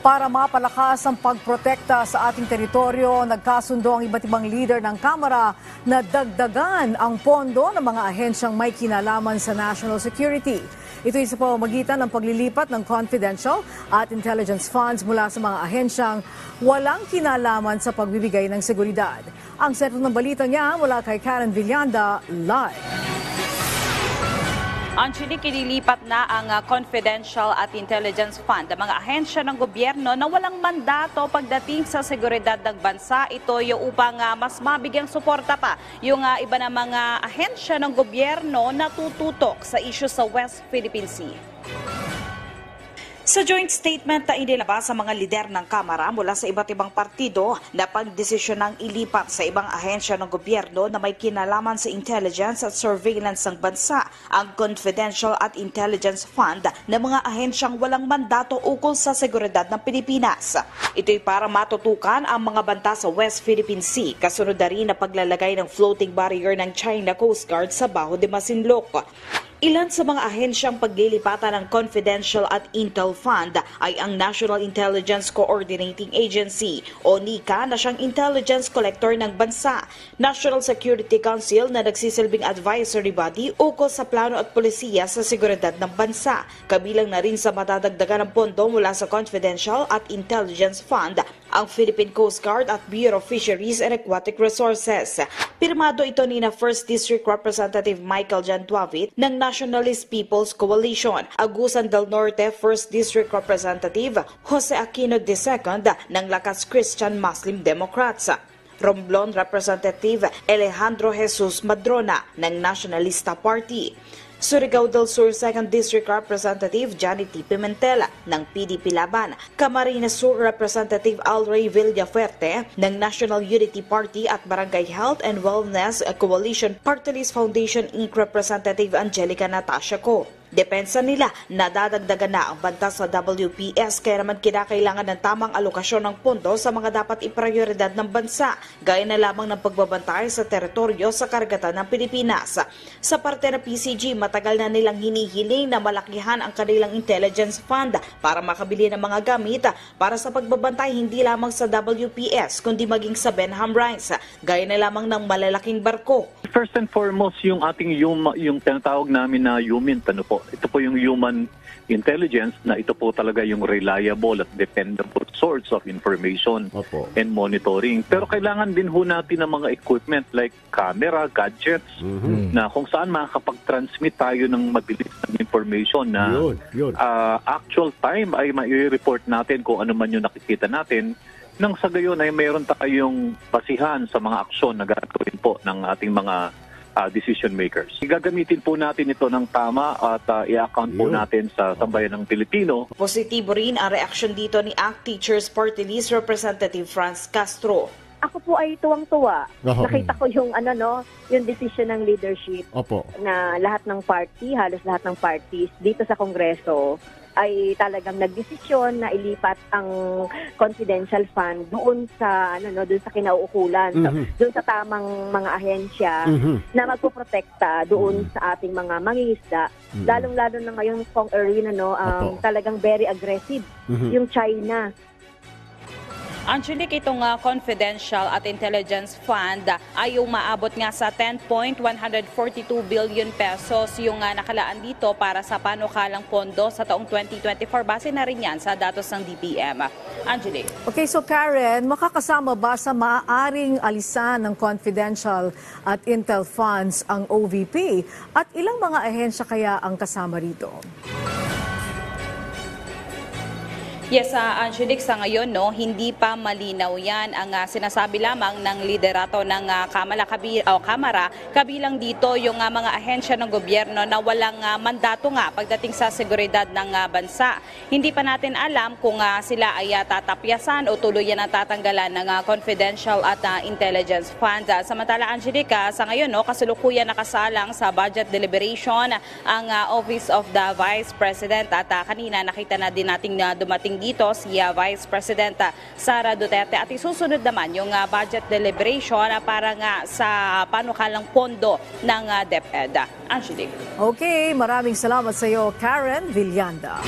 Para mapalakas ang pagprotekta sa ating teritoryo, nagkasundo ang iba't ibang leader ng Kamara na dagdagan ang pondo ng mga ahensyang may kinalaman sa national security. Ito ay sa pamamagitan ng paglilipat ng confidential at intelligence funds mula sa mga ahensyang walang kinalaman sa pagbibigay ng seguridad. Ang sentro ng balita niya mula kay Karen Villanda, live. Actually, kinilipat na ang Confidential at Intelligence Fund, ang mga ahensya ng gobyerno na walang mandato pagdating sa seguridad ng bansa. Ito yung upang mas mabigyang suporta pa yung iba na mga ahensya ng gobyerno na tututok sa issue sa West Philippine Sea. Sa joint statement na inilabas sa mga lider ng Kamara mula sa iba't ibang partido na pagdesisyon ng ilipat sa ibang ahensya ng gobyerno na may kinalaman sa intelligence at surveillance ng bansa ang Confidential at Intelligence Fund na mga ahensyang walang mandato ukol sa seguridad ng Pilipinas. Ito'y para matutukan ang mga banta sa West Philippine Sea, kasunod na rin na paglalagay ng floating barrier ng China Coast Guard sa Baho de Masinloc. Ilan sa mga ahensyang paglilipatan ng Confidential at Intel Fund ay ang National Intelligence Coordinating Agency o NICA na siyang intelligence collector ng bansa, National Security Council na nagsisilbing advisory body ukol sa plano at polisiya sa seguridad ng bansa. Kabilang na rin sa madadagdagan ng pondo mula sa Confidential at Intelligence Fund ang Philippine Coast Guard at Bureau of Fisheries and Aquatic Resources. Pirmado ito ni na 1st District Representative Michael Jantuavit ng Nationalist People's Coalition, Agusan del Norte 1st District Representative Jose Aquino II ng Lakas Christian Muslim Democrats, Romblon Representative Alejandro Jesus Madrona ng Nationalista Party, Surigao del Sur 2nd District Representative Johnny T. Pimentel ng PDP Laban, Camarines Sur Representative Alray Villafuerte ng National Unity Party at Barangay Health and Wellness Coalition Party List Foundation Inc. Representative Angelica Natasha Co. Depensa nila, nadadagdagan na ang banta sa WPS kaya naman kinakailangan ng tamang alokasyon ng pondo sa mga dapat iprioridad ng bansa, gaya na lamang ng pagbabantay sa teritoryo sa karagatan ng Pilipinas. Sa parte ng PCG, matagal na nilang hinihiling na malakihan ang kanilang intelligence fund para makabili ng mga gamit para sa pagbabantay hindi lamang sa WPS kundi maging sa Benham Rice, gaya na lamang ng malalaking barko. First and foremost, yung ating yung tinatawag namin na human, ito po yung human intelligence na ito po talaga yung reliable at dependable source of information and monitoring. Pero kailangan din ho natin ng mga equipment like camera, gadgets, na kung saan makakapag-transmit tayo ng mabilis ng information na actual time ay mai-report natin kung ano man yung nakikita natin. Nang sa gayon ay mayroon tayong basihan sa mga aksyon na gagawin po ng ating mga decision makers. Gagamitin po natin ito ng tama at i-account po natin sa sambayan ng Pilipino. Positibo rin ang reaksyon dito ni ACT Teachers Party List Representative Franz Castro. Ako po ay tuwang-tuwa. Nakita ko yung yung decision ng leadership na lahat ng party, halos lahat ng parties dito sa Kongreso ay talagang nagdesisyon na ilipat ang confidential fund doon sa doon sa kinauukulan, doon sa tamang mga ahensya na magpoprotekta doon sa ating mga mangingisda, lalong-lalo na ngayon Kong Erwin talagang very aggressive yung China. Angelique, itong Confidential at Intelligence Fund ay umaabot nga sa 10.142 billion pesos yung nakalaan dito para sa panukalang pondo sa taong 2024. Base na rin yan sa datos ng DBM. Angelique. Okay, so Karen, makakasama ba sa maaaring alisan ng Confidential at Intel Funds ang OVP? At ilang mga ahensya kaya ang kasama rito? Yes, Angelique, sa ngayon, hindi pa malinaw yan. Ang sinasabi lamang ng liderato ng Kamara, kabilang dito yung mga ahensya ng gobyerno na walang mandato nga pagdating sa seguridad ng bansa. Hindi pa natin alam kung sila ay tatapyasan o tuluyan ang tatanggalan ng Confidential at Intelligence Fund. Samantala, Angelique, sa ngayon, kasalukuyan nakasalang sa budget deliberation ang Office of the Vice President at kanina nakita na din nating dumating dito si Vice President Sara Duterte at isusunod naman yung budget deliberation para nga sa panukalang pondo ng DepEd. Angelique. Okay, maraming salamat sa iyo, Karen Villanda.